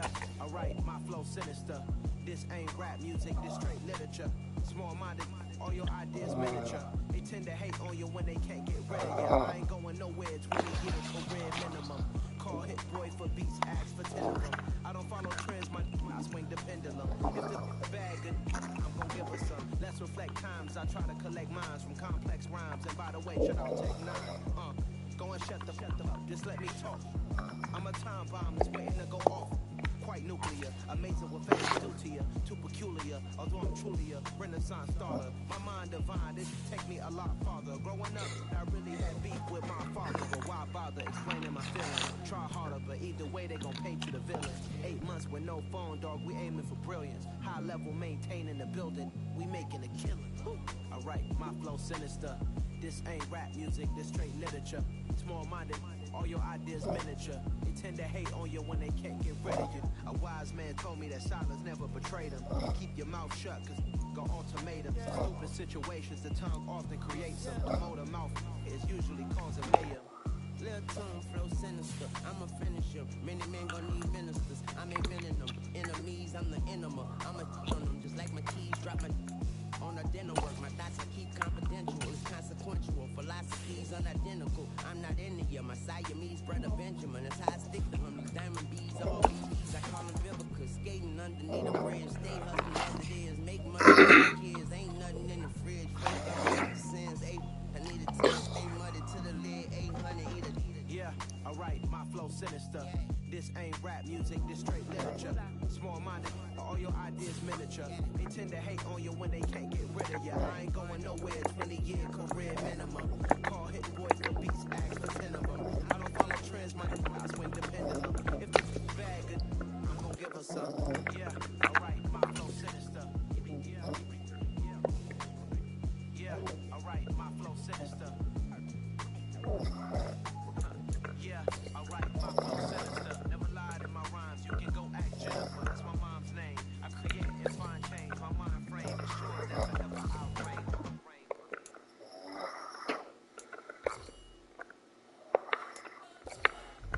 Yeah, alright, my flow sinister. This ain't rap music, this straight literature. Small-minded, all your ideas miniature. They tend to hate on you when they can't get rid of you. I ain't going nowhere, 20 years career minimum. Call hit boy for beats, ask for 10 of them. I don't follow trends, I swing the pendulum. If the bag good, I'm gonna give her some. Let's reflect times, I try to collect minds from complex rhymes. And by the way, should I take 9? Go and shut the up, just let me talk. I'm a time bomb that's waiting to go off. Quite nuclear, amazing what fans do to you. Too peculiar, although I'm truly a renaissance starter. My mind divine, this take me a lot farther. Growing up, I really had beef with my father, but why bother explaining my feelings? Try harder, but either way they gon' paint you the villain. 8 months with no phone, dog, we aiming for brilliance. High level maintaining the building, we making a killing. Alright, my flow sinister. This ain't rap music, this straight literature. Small-minded, all your ideas miniature. They tend to hate on you when they can't get rid of you. A wise man told me that silence never betrayed him. Keep your mouth shut, cause go ultimatum. Stupid situations, the tongue often creates them. The motor mouth is usually causing mayhem. Lil' tune, flow sinister, I'ma finish him. Many men gon' need ministers, I'm inventing them. Enemies, I'm the enema. I'ma on them, just like my keys, drop my on the dinner work. My thoughts I keep confidential, it's consequential. Philosophies unidentical, I'm not India. My Siamese brother Benjamin, that's how I stick to him. These diamond bees, all BBs, I call them Vivica. Skating underneath a bridge, stay hustling as it is. Make money for the kids, ain't nothing in the fridge. Fake up sins, I need a 10, stay muddy to the lid, 800, eat a. Yeah, alright, my flow sinister. This ain't rap music, this straight literature. Small-minded, all your ideas miniature. They tend to hate on you when they can't get rid of you. I ain't going nowhere, 20-year career minimum. Call hit boy for beats, ask for 10 of them. I don't follow trends, I swing the pendulum. If this bag good, I'm gonna give her some. Yeah, alright, my flow sinister. Yeah, alright, my flow sinister. Yeah, alright, my flow sinister. Never lied in my rhymes, you can go act Jennifer. That's my mom's name. I create and find change. My mind frame ensures that forever I'll reign.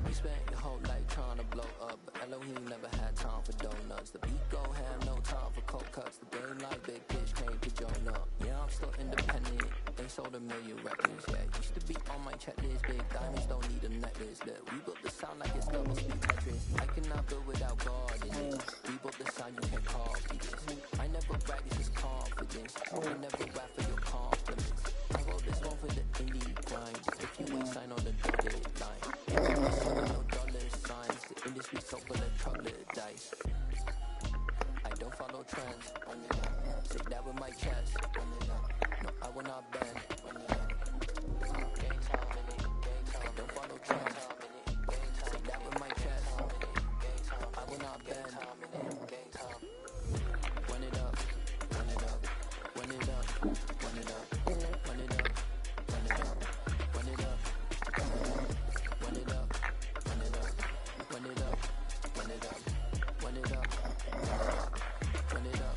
We spent your whole life trying to blow up, but Elohim never had time for donuts. The beat go have no time for cold cuts. The game like big pitch came to join up. Yeah, I'm still independent. They sold 1 million records. Yeah, used to be on my checklist. Big diamonds don't need a necklace. Look, we built the sound like it's double speed Tetris. I cannot build without God in it. We built the sound, you can't copy this. I never brag, it's just confidence. I never rap for your compliments. I wrote this one for the indie grind. If you ain't signed on the dotted line, no dollar signs. The industry so full of troglodytes. I don't follow trends. Say that with my chest. No, I will not bend. I don't follow trends. Say that with my chest. I will not bend. Run it up, run it up, run it up, run it up, run it up, run it up, run it up, run it up, run it up, run it up, run it up, run it up, run it up, run it up.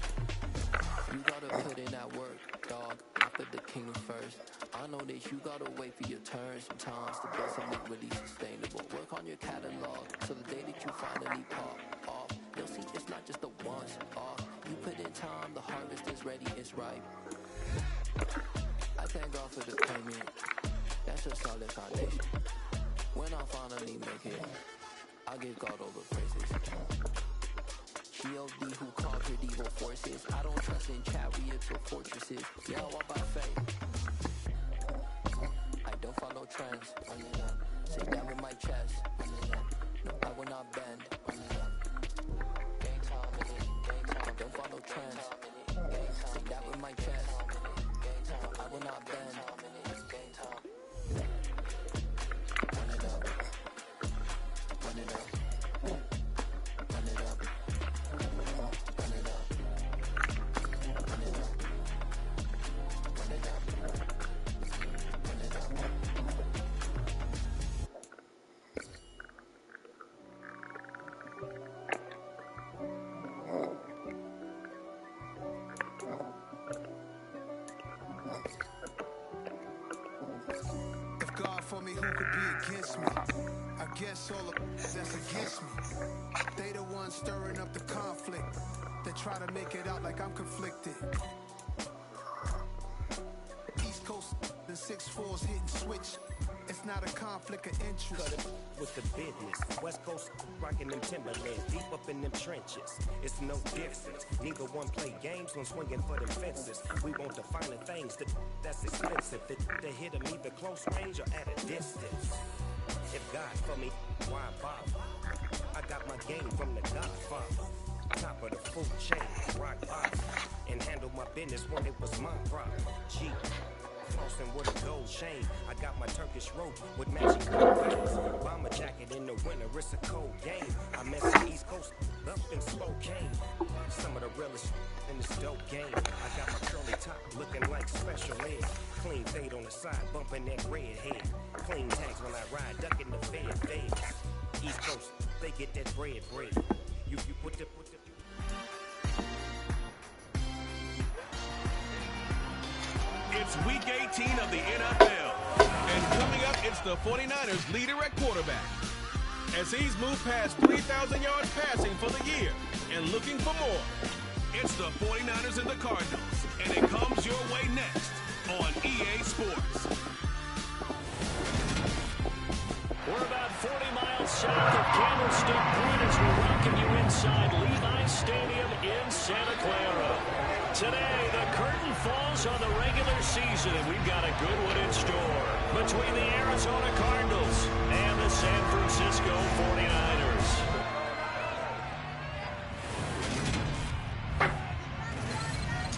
You gotta put in that work, dog. I put the king first. I know that you gotta wait for your turn sometimes to build something really sustainable. Work on your catalog so the day that you finally pop off, you'll see it's not just a once off. You put in time, the harvest is ready, it's ripe. I thank God for the payment. That's a solid foundation. When I finally make it, I give God all the praises. G.O.D. who conquered evil forces. I don't trust in chariots or fortresses. Yeah, I walk by faith. I don't follow trends. Say that with my chest. No, I will not bend. I don't follow trends. Say that with my chest. I will not bend. Run it up. Run it up. Run it up. Run it up. Run it up. Run it up. Run it up. If God for me, who could be against me? I guess all the that's against me. They the ones stirring up the conflict. They try to make it out like I'm conflicted. East Coast, the 6'4s hitting switch. It's not a conflict of interest. Cut it with the business. West Coast rocking them Timberlands, deep up in them trenches. It's no difference. Neither one play games when swinging for them fences. We want the finer things that's expensive. To hit them either close range or at a distance. If God for me, why bother? I got my game from the Godfather. Top of the food chain, rock bottom. And handle my business when it was my problem. G. Flossing with a gold chain. I got my Turkish rope with matching veins. Bomber jacket in the winter, it's a cold game. I mess the East Coast up in Spokane. Some of the realest in this dope game. I got my curly top looking like special ed. Clean fade on the side, bumping that red head. Clean tags when I ride, ducking the feds. East Coast, they get that bread. You put the It's week 18 of the NFL. And coming up, it's the 49ers leader at quarterback. As he's moved past 3,000 yards passing for the year and looking for more. It's the 49ers and the Cardinals. And it comes your way next on EA Sports. We're about 40 miles south of Candlestick Point as we welcome you inside Levi's Stadium in Santa Clara. Today, the curtain falls on the regular season, and we've got a good one in store between the Arizona Cardinals and the San Francisco 49ers.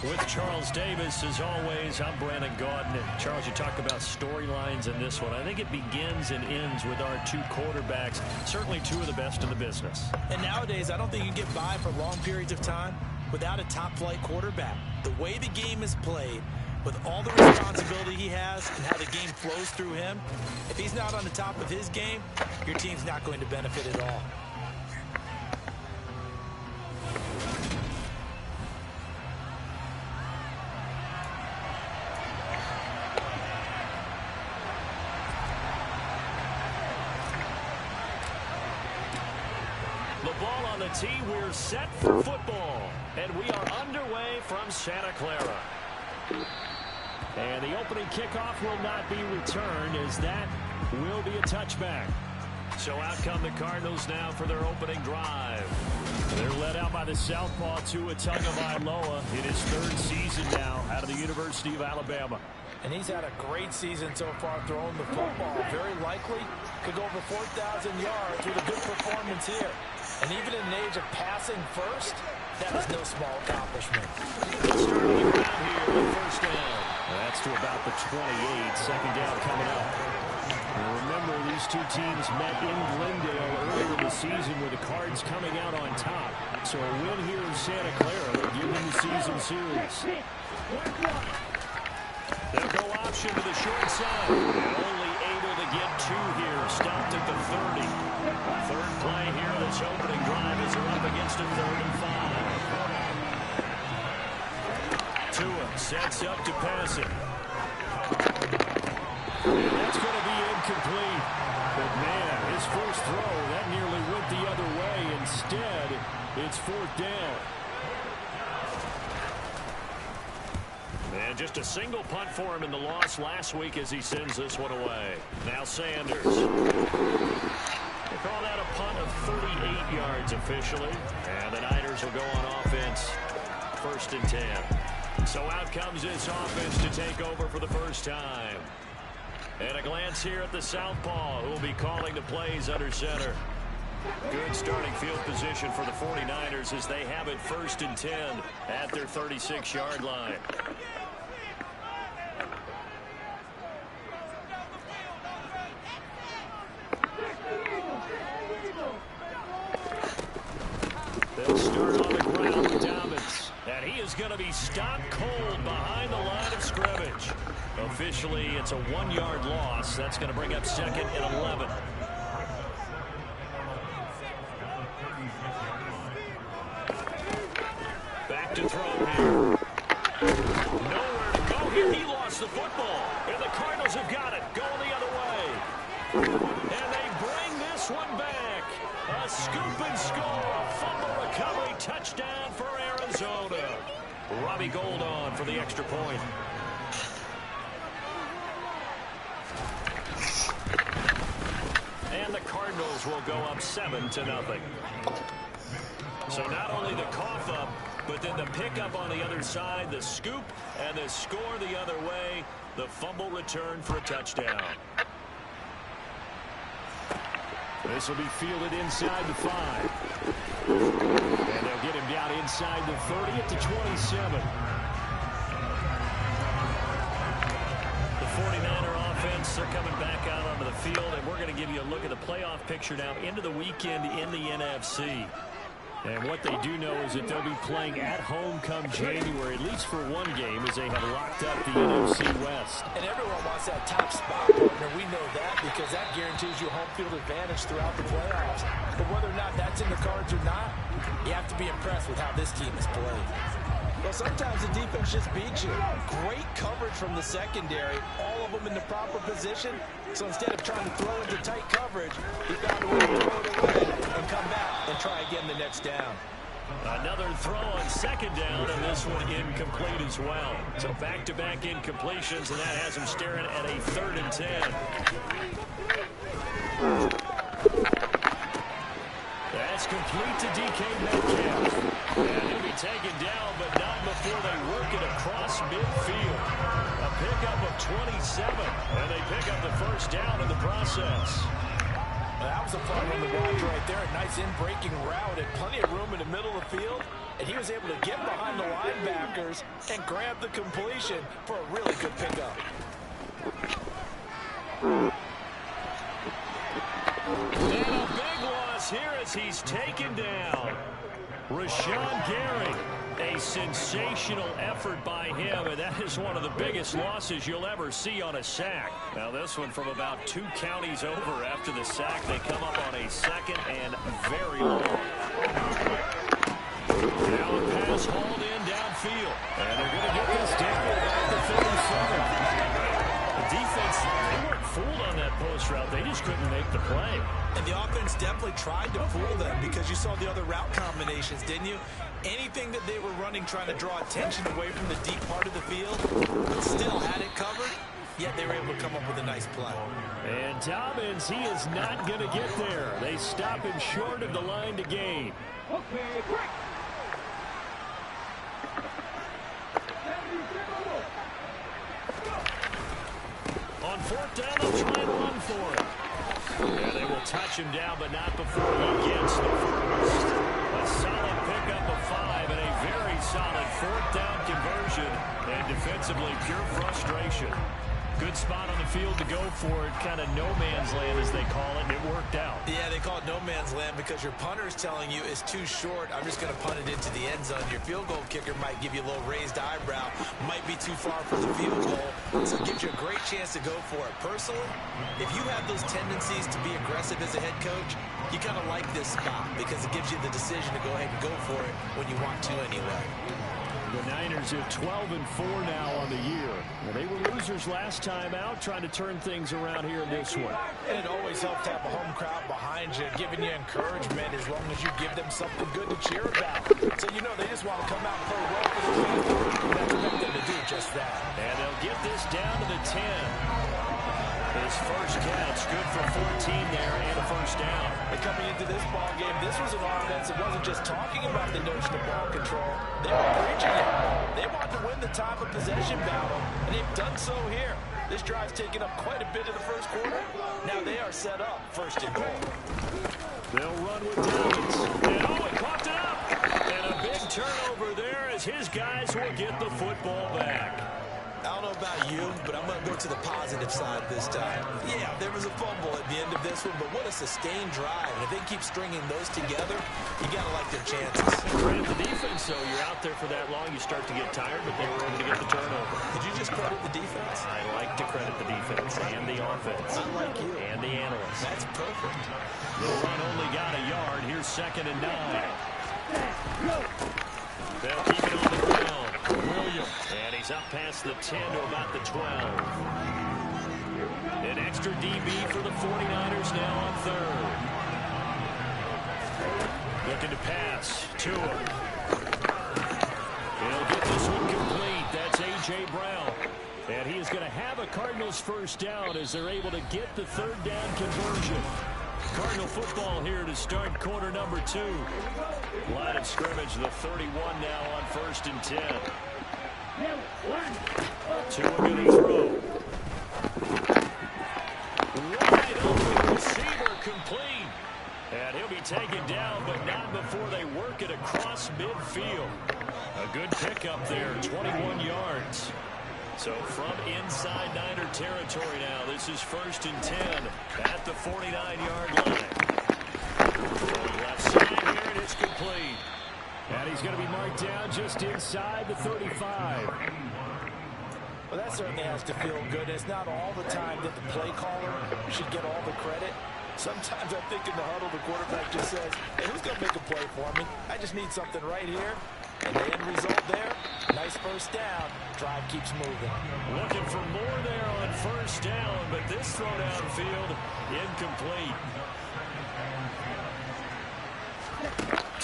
With Charles Davis, as always, I'm Brandon Gaudin. And Charles, you talk about storylines in this one. I think it begins and ends with our two quarterbacks, certainly two of the best in the business. And nowadays, I don't think you get by for long periods of time without a top-flight quarterback. The way the game is played, with all the responsibility he has and how the game flows through him, if he's not on the top of his game, your team's not going to benefit at all. The ball on the tee, we're set for football. And we are underway from Santa Clara. And the opening kickoff will not be returned, as that will be a touchback. So out come the Cardinals now for their opening drive. They're led out by the southpaw Tua Tagovailoa in his third season now out of the University of Alabama. And he's had a great season so far throwing the football. Very likely could go over 4,000 yards with a good performance here. And even in an age of passing first, that is no small accomplishment. Let's start on the ground here with first down. That's to about the 28. Second down coming up. And remember, these two teams met in Glendale earlier in the season with the Cards coming out on top. So a win here in Santa Clara will give them the season series. They'll go option to the short side. Only able to get two here. Stopped at the 30. Third play here, this opening drive as they're up against a 3rd and 5. Tua sets up to pass it. That's going to be incomplete. But man, his first throw, that nearly went the other way. Instead, it's 4th down. And just a single punt for him in the loss last week as he sends this one away. Now Sanders. They call that a punt of 38 yards officially. And the Niners will go on offense 1st and 10. So out comes this offense to take over for the first time. And a glance here at the southpaw, who will be calling the plays under center. Good starting field position for the 49ers as they have it 1st and 10 at their 36-yard line. They'll start on the ground with Dobbins. And he is going to be stopped cold behind the line of scrimmage. Officially, it's a 1-yard loss. That's going to bring up 2nd and 11. Back to throw here. Nowhere to go here. He lost the football. And the Cardinals have got it. Going the other way. And they bring this and score. A fumble recovery touchdown for Arizona. Robbie Gould on for the extra point. And the Cardinals will go up 7-0. So not only the cough up, but then the pickup on the other side, the scoop, and the score the other way. The fumble return for a touchdown. This will be fielded inside the 5. And they'll get him down inside the 30 at the 27. The 49er offense, they're coming back out onto the field, and we're going to give you a look at the playoff picture now into the weekend in the NFC. And what they do know is that they'll be playing at home come January, at least for one game, as they have locked up the NFC West. And everyone wants that top spot, partner. We know that because that guarantees you home field advantage throughout the playoffs. But whether or not that's in the cards or not, you have to be impressed with how this team is played. Well, sometimes the defense just beats you. Great coverage from the secondary, all of them in the proper position. So instead of trying to throw into tight coverage, he found a way to throw it away and come back and try again the next down. Another throw on second down, and this one incomplete as well. So back-to-back incompletions, and that has him staring at a 3rd and 10. That's complete to DK Metcalf. And he'll be taken down, but not before they work it across midfield. A pickup of 27, and they pick up the first down in the process. Well, that was a fun one to watch right there. A nice in-breaking route and plenty of room in the middle of the field. And he was able to get behind the linebackers and grab the completion for a really good pickup. And a big loss here as he's taken down. Rashawn Gary, a sensational effort by him, and that is one of the biggest losses you'll ever see on a sack. Now this one from about 2 counties over after the sack. They come up on a 2nd and very long. Now a pass hauled in downfield, and they're going to get this down at the 37. The defense, they weren't fooled on that post route. They just couldn't make the play. And the offense definitely tried to fool them because you saw the other route combinations, didn't you? Anything that they were running trying to draw attention away from the deep part of the field, but still had it covered, yet they were able to come up with a nice play. And Dobbins, he is not going to get there. They stop him short of the line to gain. On 4th down, they'll try and run for it. Yeah, they will touch him down, but not before he gets the first. A solid pickup of 5 and a very solid 4th down conversion. And defensively, pure frustration. Good spot on the field to go for it. Kind of no man's land, as they call it. It worked out. Yeah, they call it no man's land because your punter is telling you it's too short. I'm just going to punt it into the end zone. Your field goal kicker might give you a little raised eyebrow. Might be too far for the field goal. So it gives you a great chance to go for it. Personally, if you have those tendencies to be aggressive as a head coach, you kind of like this spot because it gives you the decision to go ahead and go for it when you want to anyway. The Niners are 12-4 now on the year. Well, they were losers last time out, trying to turn things around here in this one. And it always helps to have a home crowd behind you, giving you encouragement as long as you give them something good to cheer about. So you know they just want to come out and play well for the team. And I expect them to do just that. And they'll get this down to the 10. His first catch, good for 14 there and a first down. And coming into this ball game, this was an offense that wasn't just talking about the notion of ball control. They were preaching it. They want to win the time of possession battle, and they've done so here. This drive's taken up quite a bit of the first quarter. Now they are set up 1st and goal. They'll run with Dobbins. And oh, he popped it up. And a big turnover there as his guys will get the football back. I don't know about you, but I'm going to go to the positive side this time. Yeah, there was a fumble at the end of this one, but what a sustained drive. And if they keep stringing those together, you got to like their chances. Credit the defense, though. You're out there for that long, you start to get tired, but they were able to get the turnover. Did you just credit the defense? I like to credit the defense and the offense. I like you. And the analysts. That's perfect. The run only got a yard. Here's 2nd and 9. They'll keep it on the ground. Williams. And he's up past the 10 to about the 12. An extra DB for the 49ers now on 3rd. Looking to pass. Tua. He'll get this one complete. That's A.J. Brown. And he is going to have a Cardinals first down as they're able to get the third down conversion. Cardinal football here to start quarter number 2. Line of scrimmage, the 31 now on 1st and 10. Tua going to throw. Wide open receiver complete. And he'll be taken down, but not before they work it across midfield. A good pickup there, 21 yards. So from inside Niner territory now, this is 1st and 10 at the 49-yard line. Left side here, and it's complete. And he's going to be marked down just inside the 35. Well, that certainly has to feel good. It's not all the time that the play caller should get all the credit. Sometimes I think in the huddle, the quarterback just says, hey, who's going to make a play for me? I just need something right here. And the end result there, nice first down. Drive keeps moving. Looking for more there on first down, but this throw downfield incomplete.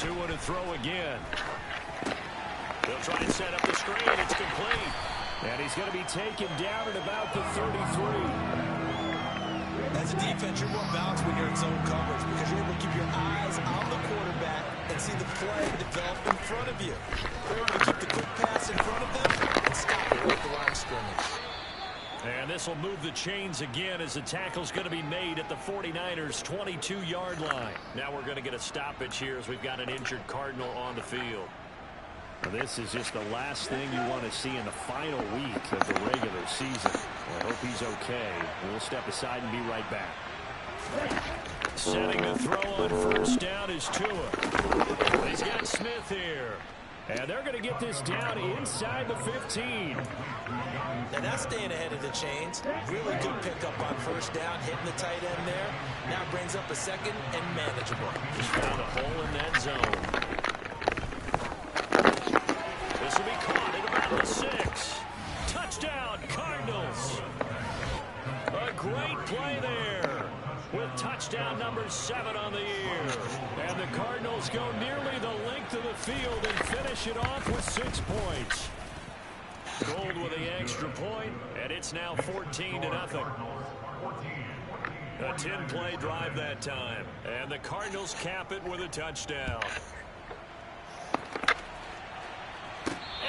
Tua to throw again. They'll try and set up the screen. It's complete. And he's going to be taken down at about the 33. As a defense, you're more balanced when you're in zone coverage because you're able to keep your eyes on the quarterback and see the play develop in front of you. You're able to keep the quick pass in front of them and stop it with the line of scrimmage. And this will move the chains again as the tackle's going to be made at the 49ers' 22-yard line. Now we're going to get a stoppage here as we've got an injured Cardinal on the field. Well, this is just the last thing you want to see in the final week of the regular season. I hope he's okay. We'll step aside and be right back. Setting the throw on first down is Tua. He's got Smith here. And they're going to get this down inside the 15. Now that's staying ahead of the chains. Really good pickup on first down, hitting the tight end there. Now brings up a second and manageable. Just found a hole in that zone. This will be caught at about the 6. Touchdown, Cardinals. A great play there with touchdown number 7 on the year. And the Cardinals go nearly the length of the field and finish it off with 6 points. Gold with the extra point, and it's now 14-0. A 10-play drive that time. And the Cardinals cap it with a touchdown.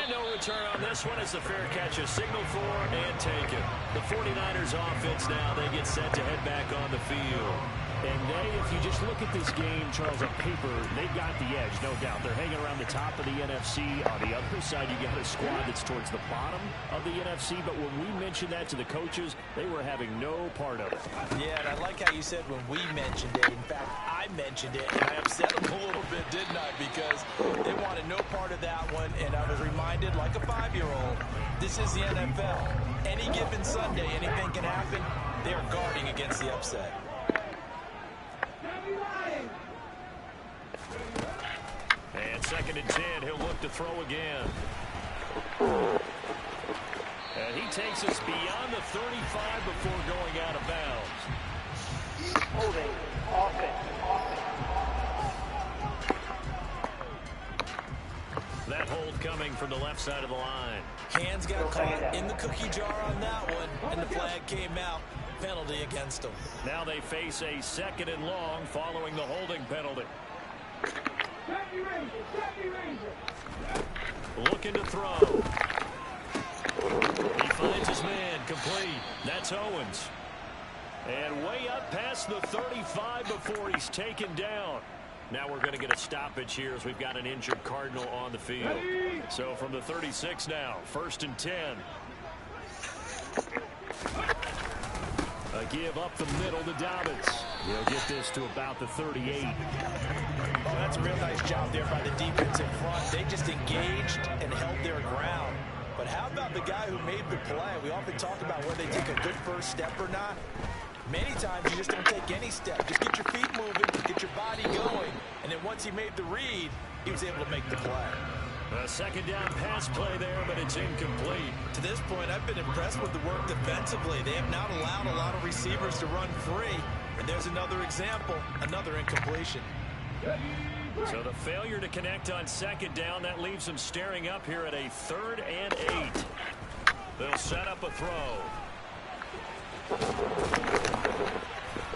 No return on this one as the fair catch is signaled for and taken. The 49ers offense now, they get set to head back on the field. And if you just look at this game, Charles, on paper, they've got the edge, no doubt. They're hanging around the top of the NFC. On the other side, you got a squad that's towards the bottom of the NFC. But when we mentioned that to the coaches, they were having no part of it. Yeah, and I like how you said when we mentioned it. In fact, I mentioned it, and I upset them a little bit, didn't I? Because they wanted no part of that one, and I was reminded, like a 5-year-old, this is the NFL. Any given Sunday, anything can happen. They are guarding against the upset. And 2nd and 10, he'll look to throw again. And he takes us beyond the 35 before going out of bounds. Holding, offense. That hold coming from the left side of the line. Hands got caught in the cookie jar on that one, and the flag came out. Penalty against them. Now they face a 2nd and long following the holding penalty. Looking to throw. He finds his man complete. That's Owens. And way up past the 35 before he's taken down. Now we're going to get a stoppage here as we've got an injured Cardinal on the field. So from the 36 now, 1st and 10. A give up the middle to Dobbins. He'll get this to about the 38. Oh, that's a real nice job there by the defense in front. They just engaged and held their ground. But how about the guy who made the play? We often talk about whether they take a good first step or not. Many times you just don't take any step. Just get your feet moving, get your body going. And then once he made the read, he was able to make the play. A 2nd down pass play there, but it's incomplete. To this point, I've been impressed with the work defensively. They have not allowed a lot of receivers to run free. And there's another example, another incompletion. So the failure to connect on second down, that leaves them staring up here at a 3rd and 8. They'll set up a throw.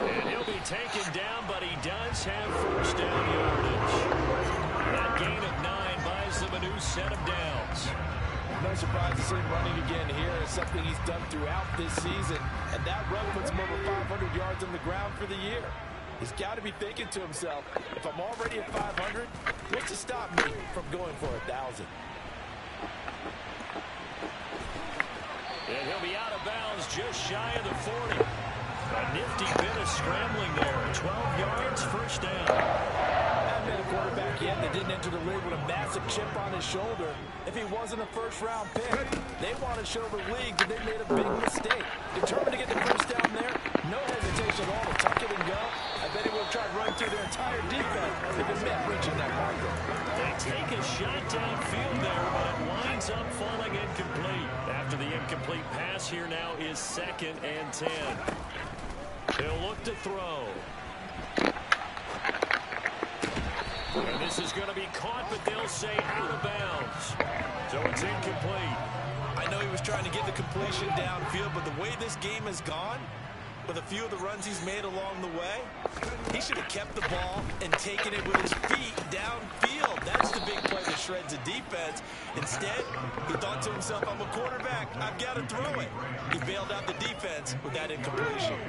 And he'll be taken down, but he does have first down yardage. That gain of 9 buys them a new set of downs. No surprise to see him running again here. It's something he's done throughout this season. And that run puts him over 500 yards on the ground for the year. He's got to be thinking to himself, if I'm already at 500, what's to stop me from going for 1,000? And he'll be out of bounds just shy of the 40. A nifty bit of scrambling there. 12 yards, first down. That man a quarterback yet that didn't enter the league with a massive chip on his shoulder. If he wasn't a first-round pick, they want to show the league that they made a big mistake. Determined to get the first down there, no hesitation at all to tuck it and go. I bet he would have tried running through their entire defense if it meant reaching that marker. They take a shot downfield there, but it winds up falling incomplete. After the incomplete pass, here now is 2nd and 10. They'll look to throw. And this is going to be caught, but they'll say out of bounds. So it's incomplete. I know he was trying to get the completion downfield, but the way this game has gone, with a few of the runs he's made along the way, he should have kept the ball and taken it with his feet downfield. That's the big play that shreds the defense. Instead, he thought to himself, I'm a quarterback, I've got to throw it. He bailed out the defense with that incompletion.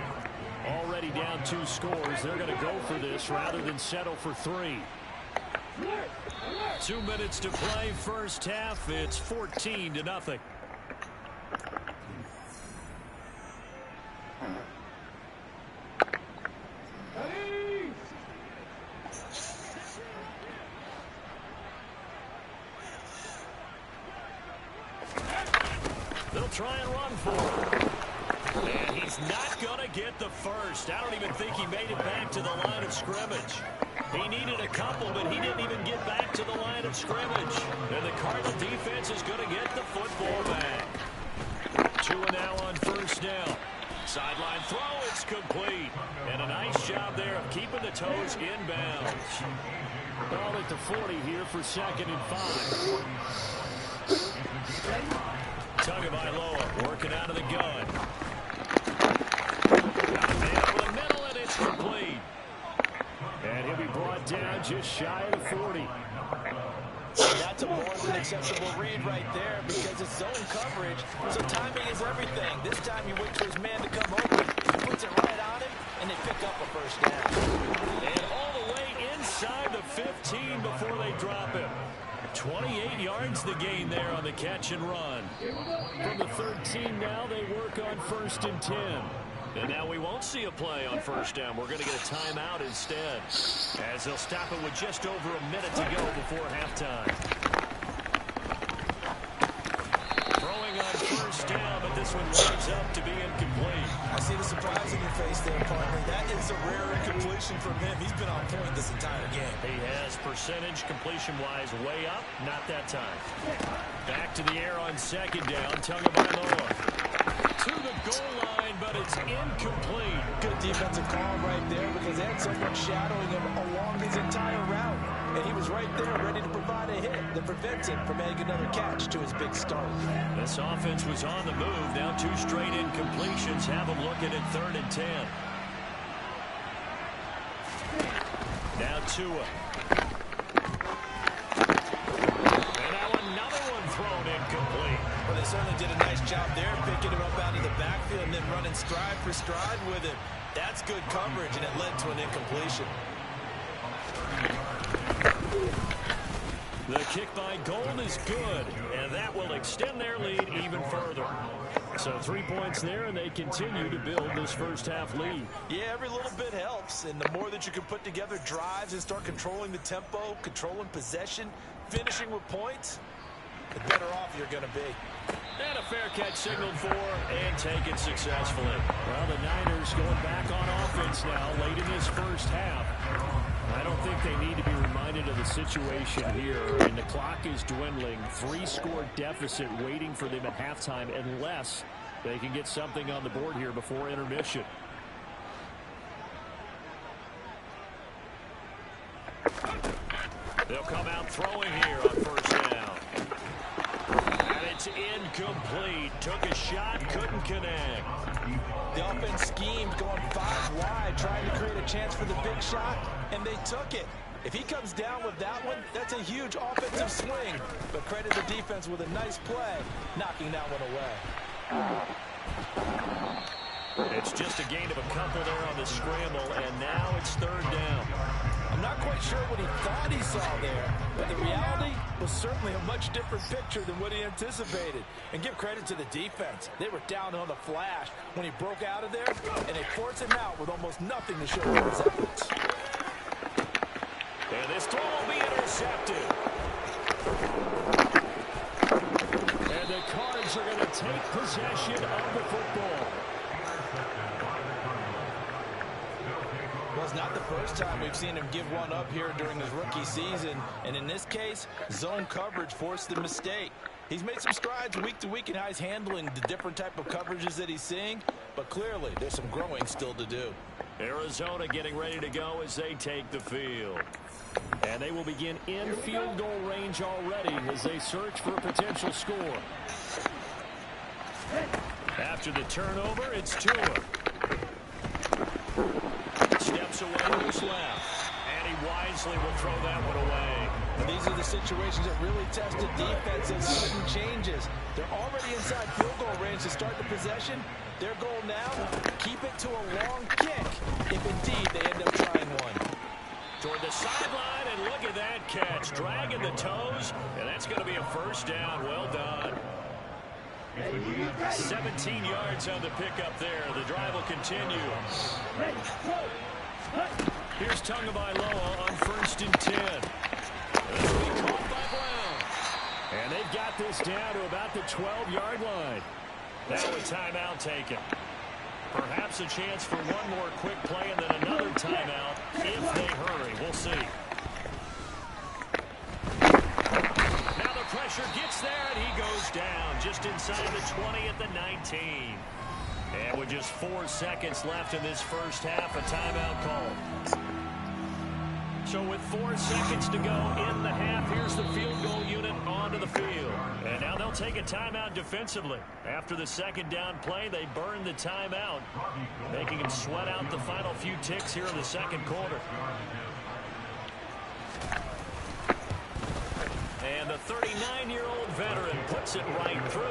Already down 2 scores. They're going to go for this rather than settle for 3. 2 minutes to play first half. It's 14-0. They'll try and run for it. And he's not going to get the first. I don't even think he made it back to the line of scrimmage. He needed a couple, but he didn't even get back to the line of scrimmage. And the Cardinal defense is going to get the football back. 2 now on first down. Sideline throw, it's complete. And a nice job there of keeping the toes inbounds. Ball at the 40 here for 2nd and 5. Tagovailoa working out of the gun. Got man over the middle, and it's complete. And he'll be brought down just shy of the 40. That's a more than acceptable read right there because it's zone coverage, so timing is everything. This time you wait for his man to come open, he puts it right on him, and they pick up a first down. And all the way inside the 15 before they drop him. 28 yards the gain there on the catch and run. From the 13 now, they work on 1st and 10. And now we won't see a play on first down. We're going to get a timeout instead, as they'll stop it with just over a minute to go before halftime. Throwing on first down, but this one winds up to be incomplete. I see the surprise in your face there, partner. That is a rare incompletion from him. He's been on point this entire game. He has percentage completion-wise way up. Not that time. Back to the air on 2nd down. Tagovailoa to the goal line, but it's incomplete. Good defensive call right there because they had someone shadowing him along his entire route. And he was right there ready to provide a hit that prevents him from making another catch to his big start. This offense was on the move. Now 2 straight incompletions have them looking at 3rd and 10. Now Tua. And now another one thrown incomplete. Well, they certainly did a nice job there, picking him up out of the backfield and then running stride for stride with him. That's good coverage, and it led to an incompletion. The kick by Gold is good, and that will extend their lead even further. So 3 points there, and they continue to build this first half lead. Yeah, every little bit helps, and the more that you can put together drives and start controlling the tempo, controlling possession, finishing with points, the better off you're going to be. And a fair catch signaled for and taken successfully. Well, the Niners going back on offense now late in this first half. I don't think they need to be reminded of the situation here. And the clock is dwindling. 3-score deficit waiting for them at halftime unless they can get something on the board here before intermission. They'll come out throwing here on first down. And it's incomplete. Took a shot, couldn't connect. The offense schemed going 5 wide, trying to create a chance for the big shot, and they took it. If he comes down with that one, that's a huge offensive swing. But credit the defense with a nice play, knocking that one away. It's just a gain of a couple there on the scramble, and now it's third down. I'm not quite sure what he thought he saw there, but the reality was certainly a much different picture than what he anticipated. And give credit to the defense. They were down on the flash when he broke out of there, and they forced him out with almost nothing to show for his efforts. And this throw will be intercepted. And the Cards are going to take possession of the football. Well, it's not the first time we've seen him give one up here during his rookie season. And in this case, zone coverage forced the mistake. He's made some strides week to week in how he's handling the different type of coverages that he's seeing. But clearly, there's some growing still to do. Arizona getting ready to go as they take the field. And they will begin in field goal range already as they search for a potential score. After the turnover, it's Tua. Steps away, loose left. And he wisely will throw that one away. And these are the situations that really test the defense of sudden changes. They're already inside field goal range to start the possession. Their goal now, keep it to a long kick, if indeed they end up trying one. Toward the sideline, and look at that catch. Dragging the toes, and that's going to be a first down. Well done. 17 yards on the pickup there. The drive will continue. Here's Tagovailoa on 1st and 10. This will be caught by Brown. And they've got this down to about the 12-yard line. Now a timeout taken. Perhaps a chance for one more quick play and then another timeout if they hurry. We'll see. Now the pressure gets there, and he goes down just inside the 20 at the 19. And with just 4 seconds left in this first half, a timeout call. So with 4 seconds to go in the half, here's the field goal unit onto the field. And now they'll take a timeout defensively. After the second down play, they burn the timeout, making them sweat out the final few ticks here in the second quarter. And the 39-year-old veteran puts it right through,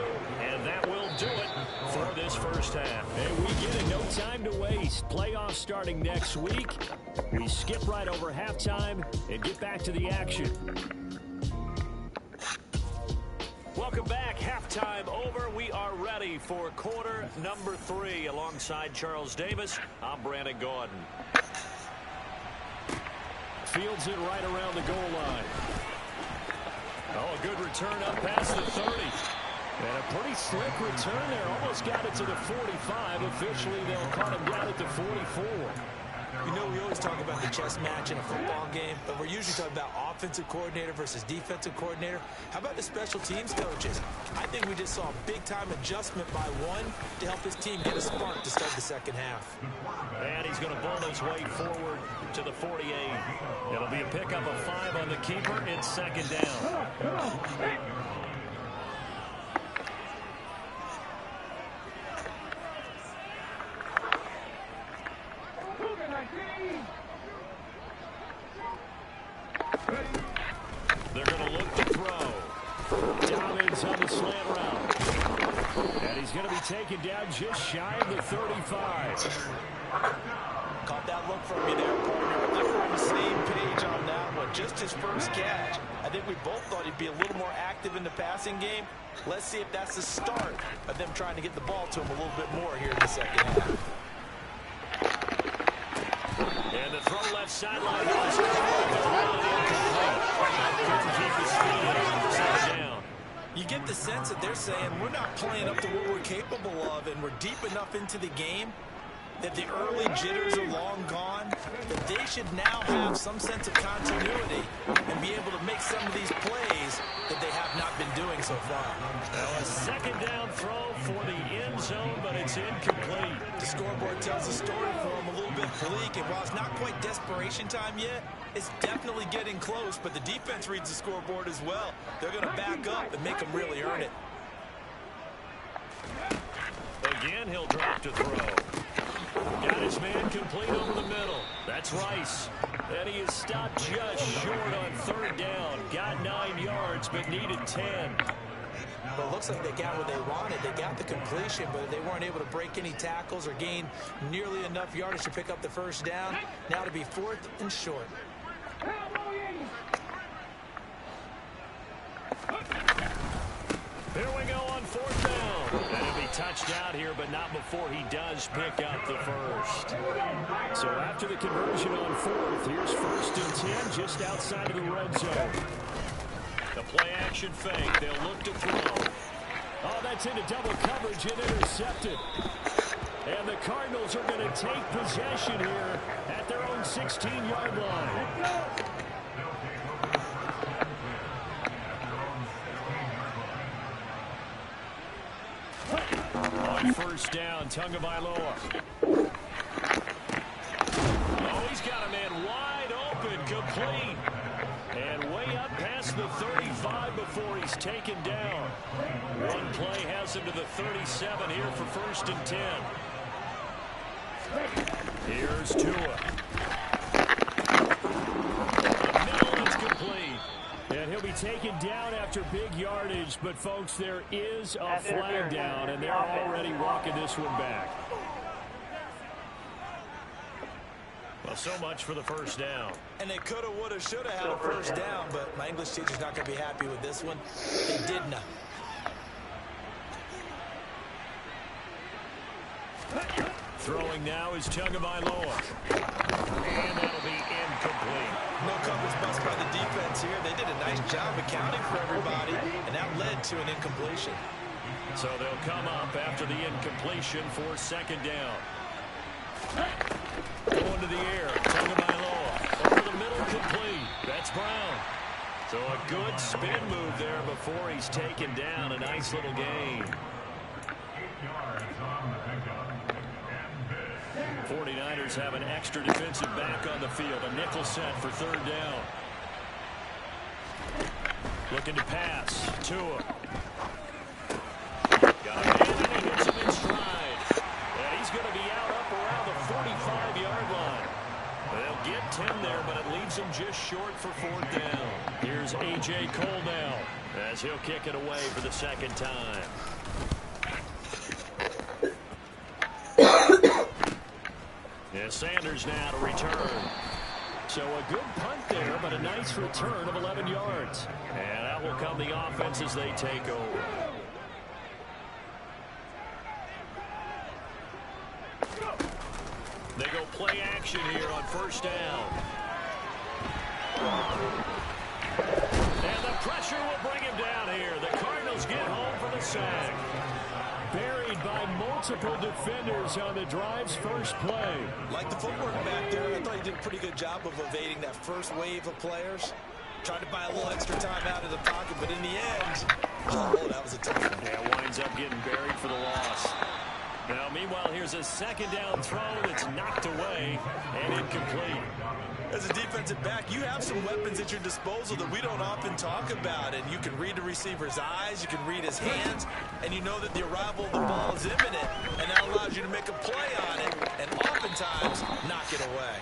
and that will do it for this first half. And we get it, no time to waste. Playoffs starting next week. We skip right over halftime and get back to the action. Welcome back. Halftime over. We are ready for quarter number 3. Alongside Charles Davis, I'm Brandon Gordon. Fields it right around the goal line. Oh, a good return up past the 30. And a pretty slick return there. Almost got it to the 45. Officially, they'll cut him down at the 44. You know, we always talk about the chess match in a football game, but we're usually talking about offensive coordinator versus defensive coordinator. How about the special teams coaches? I think we just saw a big-time adjustment by one to help his team get a spark to start the second half. And he's going to bull his way forward to the 48. It'll be a pickup of 5 on the keeper. It's second down. They're going to look to throw. Dobbins on the slant route. And he's going to be taken down just shy of the 35. Caught that look from you there, partner. I think we're on the same page on that one. Just his first catch. I think we both thought he'd be a little more active in the passing game. Let's see if that's the start of them trying to get the ball to him a little bit more here in the second half. And the throw left sideline. You get the sense that they're saying we're not playing up to what we're capable of, and we're deep enough into the game that the early jitters are long gone, that they should now have some sense of continuity and be able to make some of these plays that they have not been doing so far. Now a second down throw for the end zone. zone, but it's incomplete. The scoreboard tells the story for him a little bit bleak, and while it's not quite desperation time yet, it's definitely getting close, but the defense reads the scoreboard as well. They're going to back up and make them really earn it. Again, he'll drop to throw. Got his man complete over the middle. That's Rice. And he is stopped just short on third down. Got 9 yards, but needed 10. Well, it looks like they got what they wanted. They got the completion, but they weren't able to break any tackles or gain nearly enough yardage to pick up the first down. Now to be 4th and short. Here we go on 4th down. And he'll be touched out here, but not before he does pick up the first. So after the conversion on 4th, here's 1st and 10 just outside of the red zone. The play-action fake. They'll look to throw. Oh, that's into double coverage and intercepted. And the Cardinals are going to take possession here at their own 16-yard line. On 1st down, Tagovailoa. Oh, he's got a man wide open, complete. And way up past the 35 before he's taken down. One play has him to the 37 here for 1st and 10. Here's Tua. The middle is complete. And he'll be taken down after big yardage, but folks, there is a flag down, and they're already walking this one back. Well, so much for the 1st down. And they coulda, woulda, shoulda had a 1st down, but my English teacher's not going to be happy with this one. They did not. Throwing now is Tagovailoa. And that'll be incomplete. No coverage bust by the defense here. They did a nice job accounting for everybody, and that led to an incompletion. So they'll come up after the incompletion for 2nd down. Going to the air. Tagovailoa. Over the middle, complete. That's Brown. So a good spin move there before he's taken down. A nice little gain. 49ers have an extra defensive back on the field. A nickel set for 3rd down. Looking to pass. Tua. Got a man and he hits him in stride. And he's going to be out up around the 45-yard line. They'll get 10 there, but it leaves him just short for 4th down. Here's A.J. Cole now as he'll kick it away for the 2nd time. Yeah, Sanders now to return. So a good punt there, but a nice return of 11 yards. And that will come the offense as they take over. They go play action here on 1st down. And the pressure will bring him down here. The Cardinals get home for the sack. Buried by multiple defenders on the drive's first play. Like the footwork back there, I thought he did a pretty good job of evading that first wave of players. Tried to buy a little extra time out of the pocket, but in the end, oh, that was a tough one. Yeah, winds up getting buried for the loss. Now, meanwhile, here's a 2nd down throw that's knocked away and incomplete. As a defensive back, you have some weapons at your disposal that we don't often talk about, and you can read the receiver's eyes, you can read his hands, and you know that the arrival of the ball is imminent, and that allows you to make a play on it, and oftentimes knock it away.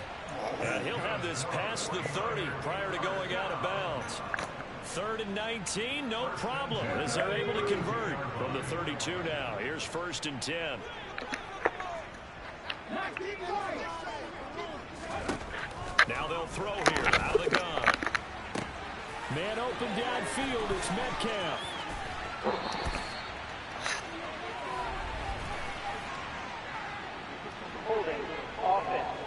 He'll have this past the 30 prior to going out of bounds. 3rd and 19, no problem, as they're able to convert from the 32 now. Here's 1st and 10. Now they'll throw here out of the gun. Man open downfield, it's Metcalf. Holding offense.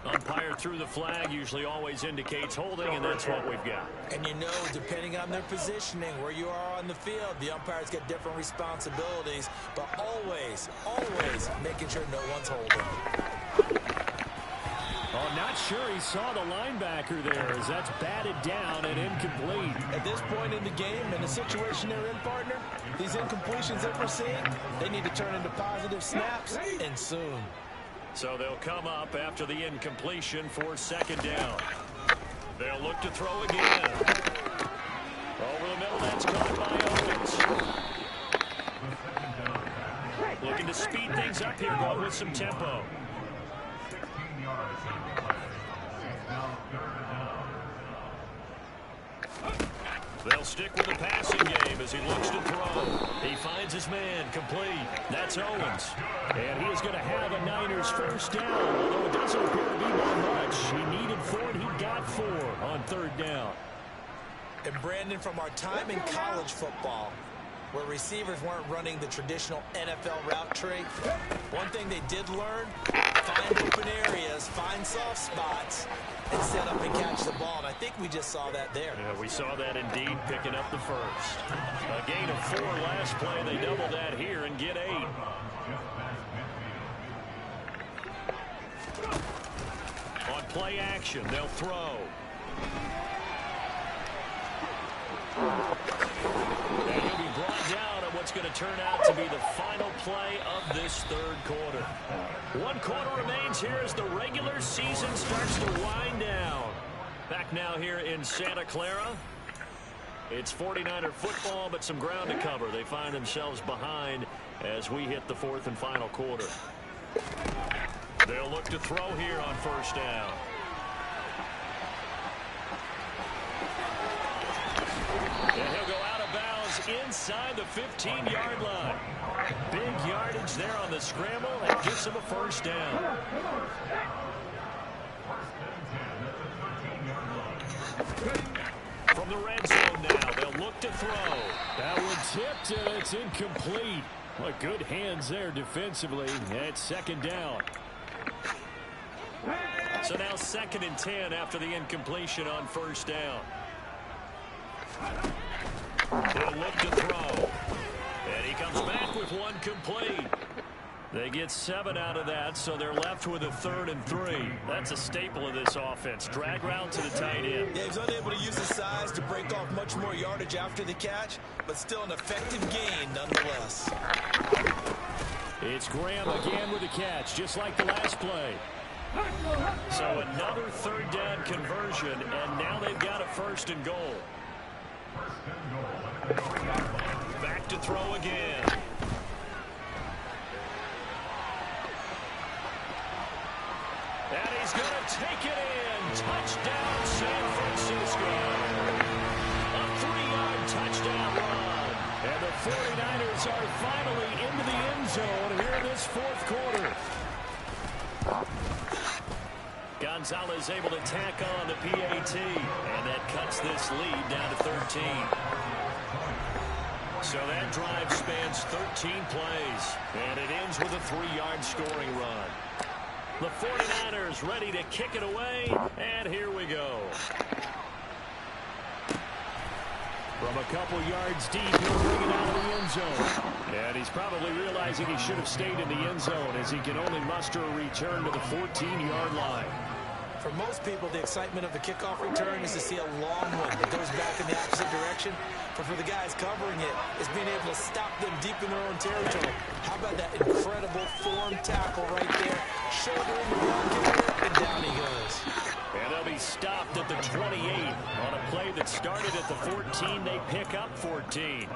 Umpire through the flag usually always indicates holding, and that's what we've got. And you know, depending on their positioning, where you are on the field, the umpires get different responsibilities, but always, always making sure no one's holding. Oh, not sure he saw the linebacker there as that's batted down and incomplete. At this point in the game, in the situation they're in, partner, these incompletions that we're seeing, they need to turn into positive snaps, and soon. So they'll come up after the incompletion for second down. They'll look to throw again. Over the middle, that's caught by Owens. Looking to speed things up here, going with some tempo. They'll stick with the passing game as he looks to throw. He finds his man, complete. That's Owens. And he is going to have a Niners first down, although it doesn't appear to be by much. He needed 4, and he got 4 on third down. And Brandon, from our time in college football, where receivers weren't running the traditional NFL route tree, one thing they did learn, find open areas, find soft spots, and set up and catch the ball. And I think we just saw that there. Yeah, we saw that indeed, picking up the first. A gain of 4 last play. They double that here and get 8. On play action, they'll throw. And he'll be brought down on what's going to turn out to be the final play of this third quarter. 1 quarter remains here as the regular season starts to wind down. Back now here in Santa Clara. It's 49er football, but some ground to cover. They find themselves behind as we hit the 4th and final quarter. They'll look to throw here on first down. And he'll go out of bounds inside the 15-yard line. Big yardage there on the scramble and gets him a first down. From the red zone now, they'll look to throw. That one tipped and it's incomplete. Well, good hands there defensively. It's second down. So now 2nd and 10 after the incompletion on first down. They'll look to throw. And he comes back with 1 complete. They get 7 out of that, so they're left with a 3rd and 3. That's a staple of this offense. Drag route to the tight end. Yeah, he's unable to use his size to break off much more yardage after the catch, but still an effective gain nonetheless. It's Graham again with a catch, just like the last play. So another 3rd down conversion, and now they've got a 1st and goal. Back to throw again. And he's going to take it in. Touchdown, San Francisco. A 3-yard touchdown run. And the 49ers are finally into the end zone here in this 4th quarter. Gonzalez able to tack on the PAT, and that cuts this lead down to 13. So that drive spans 13 plays, and it ends with a 3-yard scoring run. The 49ers ready to kick it away, and here we go. From a couple yards deep, he'll bring it out of the end zone. And he's probably realizing he should have stayed in the end zone as he can only muster a return to the 14-yard line. For most people, the excitement of the kickoff return is to see a long one that goes back in the opposite direction. But for the guys covering it, it's being able to stop them deep in their own territory. How about that incredible form tackle right there? Shoulder in the ground carrier, and down he goes. And they'll be stopped at the 28 on a play that started at the 14. They pick up 14.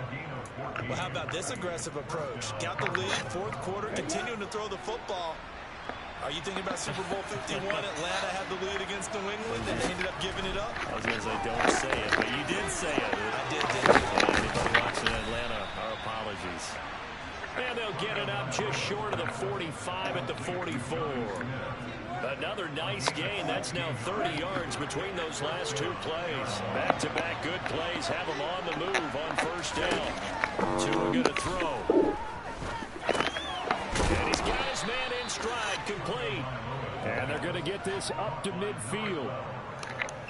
Well, how about this aggressive approach? Got the lead, 4th quarter, continuing to throw the football. Are you thinking about Super Bowl 51? Atlanta had the lead against New England, and they ended up giving it up? I was going to say, don't say it, but you did say it. I did, didn't I? Anybody watching Atlanta, our apologies. And they'll get it up just short of the 45 at the 44. Another nice gain. That's now 30 yards between those last 2 plays. Back-to-back good plays have them on the move on first down. Tua going to throw. And he's got his man in stride, complete. And they're going to get this up to midfield.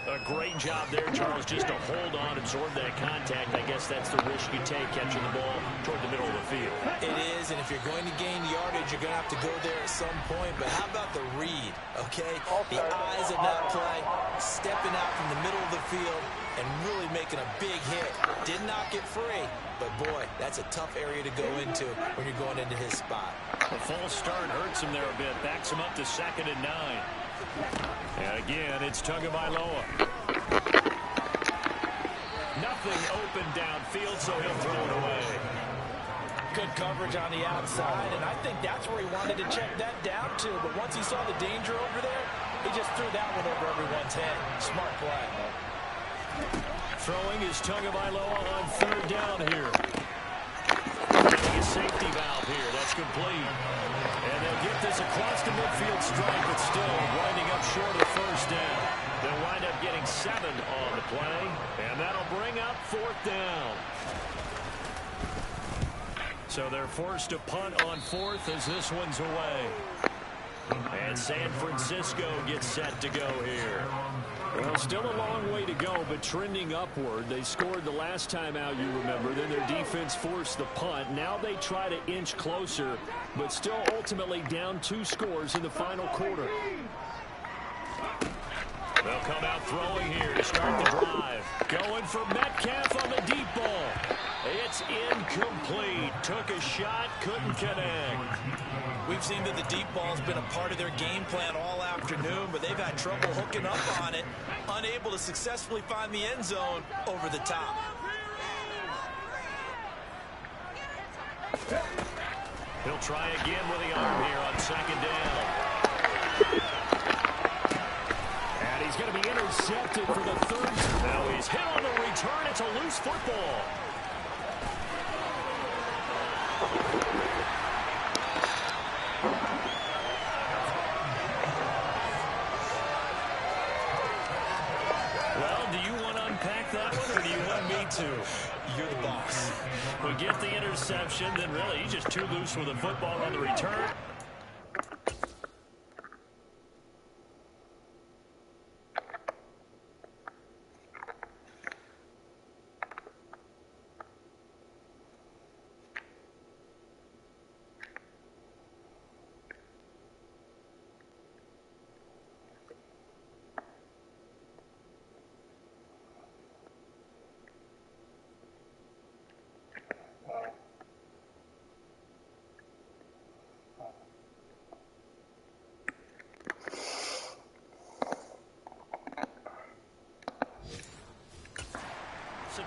A great job there, Charles, just to hold on, absorb that contact. I guess that's the risk you take catching the ball toward the middle of the field. It is, and if you're going to gain yardage, you're going to have to go there at some point. But how about the read, okay? The eyes of that play, stepping out from the middle of the field and really making a big hit. Did not get free, but boy, that's a tough area to go into when you're going into his spot. The false start hurts him there a bit, backs him up to 2nd and 9. And again, it's Tagovailoa. Nothing open downfield, so he'll throw it away. Good coverage on the outside, and I think that's where he wanted to check that down to. But once he saw the danger over there, he just threw that one over everyone's head. Smart play. Throwing is Tagovailoa on 3rd down here. Finding a safety valve here. That's complete. And they'll get this across the midfield strike, but still winding up short of the 1st down. They'll wind up getting 7 on the play, and that'll bring up 4th down. So they're forced to punt on 4th as this one's away. And San Francisco gets set to go here. Well, still a long way to go, but trending upward. They scored the last time out, you remember. Then their defense forced the punt. Now they try to inch closer, but still ultimately down 2 scores in the final quarter. They'll come out throwing here to start the drive. Going for Metcalf on the deep ball. It's incomplete. Took a shot, couldn't connect. We've seen that the deep ball's been a part of their game plan all afternoon, but they've had trouble hooking up on it, unable to successfully find the end zone over the top. He'll try again with the arm here on 2nd down. And he's going to be intercepted for the 3rd. Now he's hit on the return. It's a loose football. Well, do you want to unpack that one, or do you want me to? You're the boss. We get the interception, then really he's just too loose with the football on the return.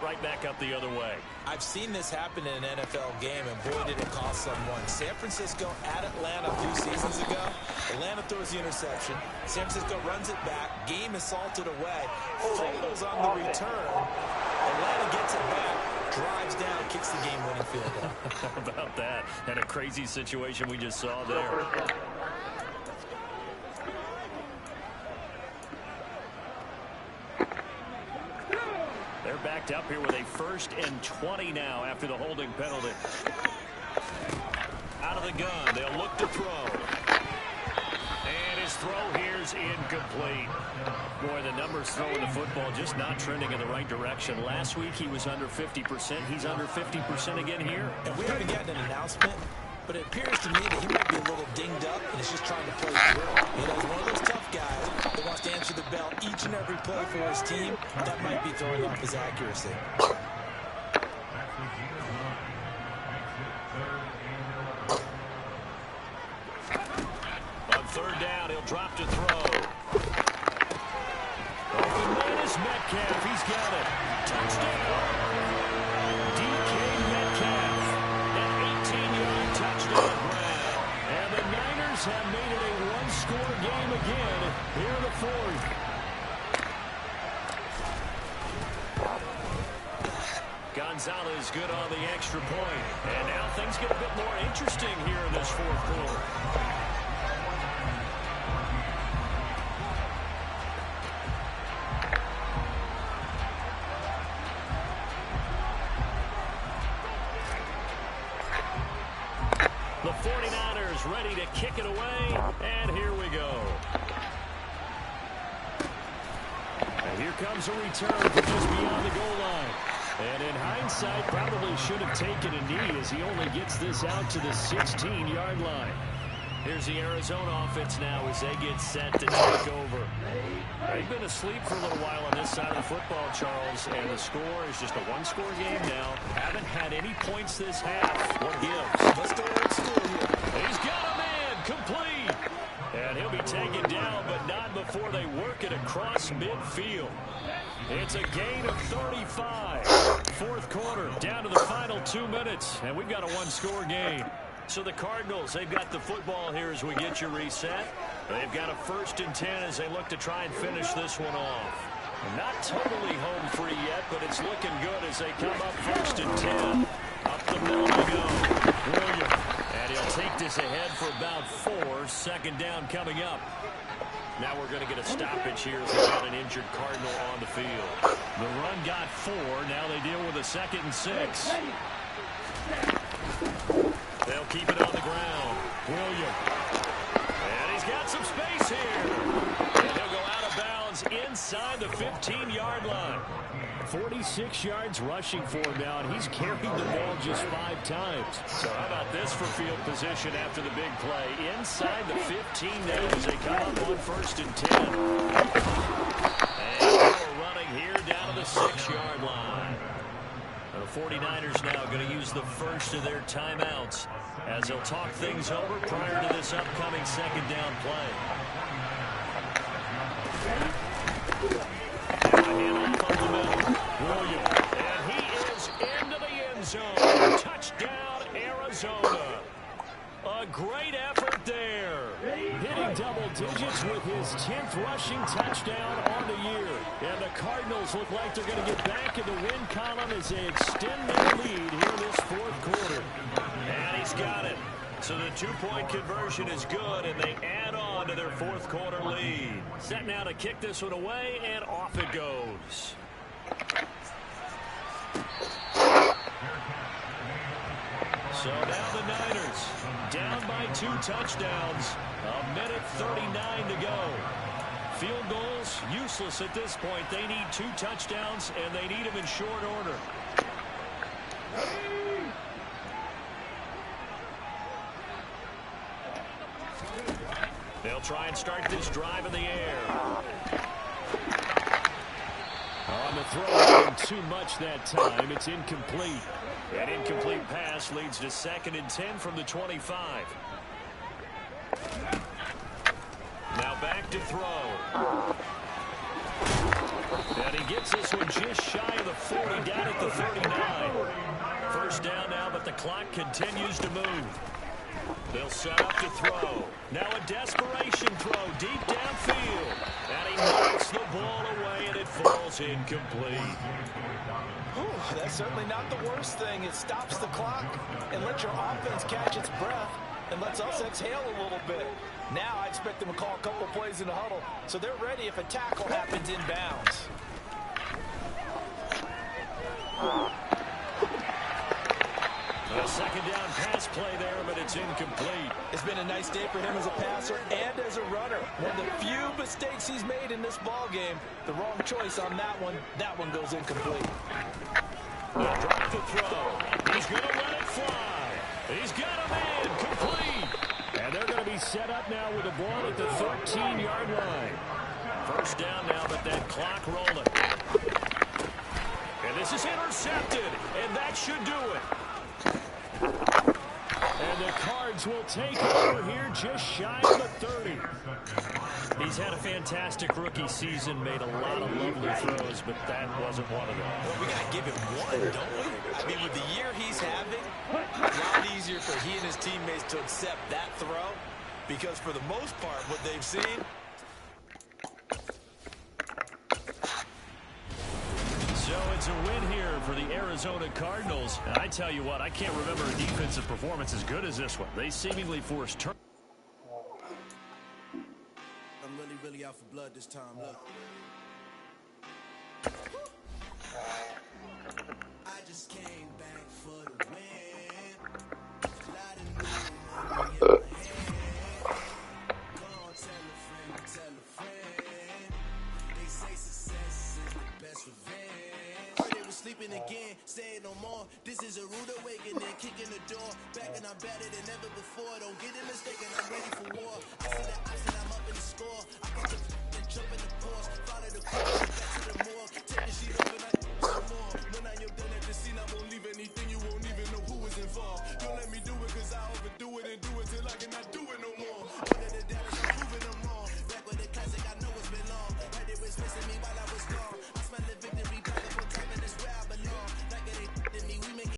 Right back up the other way. I've seen this happen in an NFL game, and boy, did it cost someone. San Francisco at Atlanta a few seasons ago. Atlanta throws the interception. San Francisco runs it back. Game is salted away. Fumbles on the return. Atlanta gets it back, drives down, kicks the game-winning field goal. How about that? And a crazy situation we just saw there. They're backed up here with a 1st and 20 now after the holding penalty. Out of the gun, they'll look to throw. And his throw here's incomplete. Boy, the numbers throwing the football just not trending in the right direction. Last week he was under 50%. He's under 50% again here. And we haven't gotten an announcement, but it appears to me that he might be a little dinged up and is just trying to play through. You know, he's one of those tough guys that wants to answer the bell each and every play for his team. That might be throwing off his accuracy. On 3rd down, he'll drop to throw. Open man is Metcalf. He's got it. Touchdown. DK Metcalf. An 18-yard touchdown grab. And the Niners have made it a one-score game again here in the 4th. Gonzalez good on the extra point. And now things get a bit more interesting here in this 4th quarter. The 49ers ready to kick it away, and here we go. And here comes a return from just beyond the goal line. And in hindsight, probably should have taken a knee as he only gets this out to the 16-yard line. Here's the Arizona offense now as they get set to take over. They've been asleep for a little while on this side of the football, Charles, and the score is just a one-score game now. Haven't had any points this half. What gives? Let's go old school here. He's got a man complete. And he'll be taken down, but not before they work it across midfield. It's a gain of 35. Fourth quarter, down to the final 2 minutes, and we've got a one-score game. So the Cardinals, they've got the football here as we get you reset. They've got a 1st and 10 as they look to try and finish this one off. Not totally home free yet, but it's looking good as they come up 1st and 10. Up the middle they go. William. And he'll take this ahead for about 4. 2nd down coming up. Now we're going to get a stoppage here as they've got an injured Cardinal on the field. The run got 4. Now they deal with a 2nd and 6. They'll keep it on the ground. William. And he's got some space here. And he'll go out of bounds inside the 15-yard line. 46 yards rushing for him now, and he's carried the ball just 5 times. So how about this for field position after the big play? Inside the 15 now as they come up on 1st and 10. And we're running here down to the 6-yard line. The 49ers now going to use the first of their timeouts as they'll talk things over prior to this upcoming 2nd down play. And a handoff up the middle. William. And he is into the end zone. Touchdown, Arizona. A great effort there. Hitting double digits with his 10th rushing touchdown on the year. And the Cardinals look like they're going to get back in the win column as they extend their lead here in this 4th quarter. And he's got it. So the 2-point conversion is good, and they add on to their 4th quarter lead. Set now to kick this one away, and off it goes. So now the Niners down by 2 touchdowns. 1:39 to go. Field goals useless at this point. They need 2 touchdowns, and they need them in short order. They'll try and start this drive in the air. On the throw, wasn't too much that time. It's incomplete. An incomplete pass leads to 2nd and 10 from the 25. Now back to throw. And he gets this one just shy of the 40, down at the 39. 1st down now, but the clock continues to move. They'll set up to throw. Now a desperation throw deep downfield. And he knocks the ball away, and it falls incomplete. Ooh, that's certainly not the worst thing. It stops the clock and lets your offense catch its breath and lets us exhale a little bit. Now I expect them to call a couple plays in the huddle so they're ready if a tackle happens inbounds. A 2nd down pass play there, but it's incomplete. It's been a nice day for him as a passer and as a runner. One of the few mistakes he's made in this ball game. The wrong choice on that one. That one goes incomplete. Drop the throw. He's going to let it fly. He's got a man complete. And they're going to be set up now with the ball at the 13-yard line. 1st down now, but that clock rolling. And this is intercepted, and that should do it. And the Cards will take over here just shy of the 30. He's had a fantastic rookie season, made a lot of lovely throws, but that wasn't one of them. Well, we got to give him one, don't we? I mean, with the year he's having, a lot easier for he and his teammates to accept that throw because for the most part, what they've seen. So it's a win here for the Arizona Cardinals. And I tell you what, I can't remember a defensive performance as good as this one. They seemingly forced turn. I'm really out for blood this time. Look. I just came back for the win. Lot of new money in my hand. Go on, tell a friend. They say success is sleeping again, say it no more. This is a rude awakening, kicking the door. Back and I'm better than ever before. Don't get it mistaken, I'm ready for war. I see the option, I'm up in the score. I got the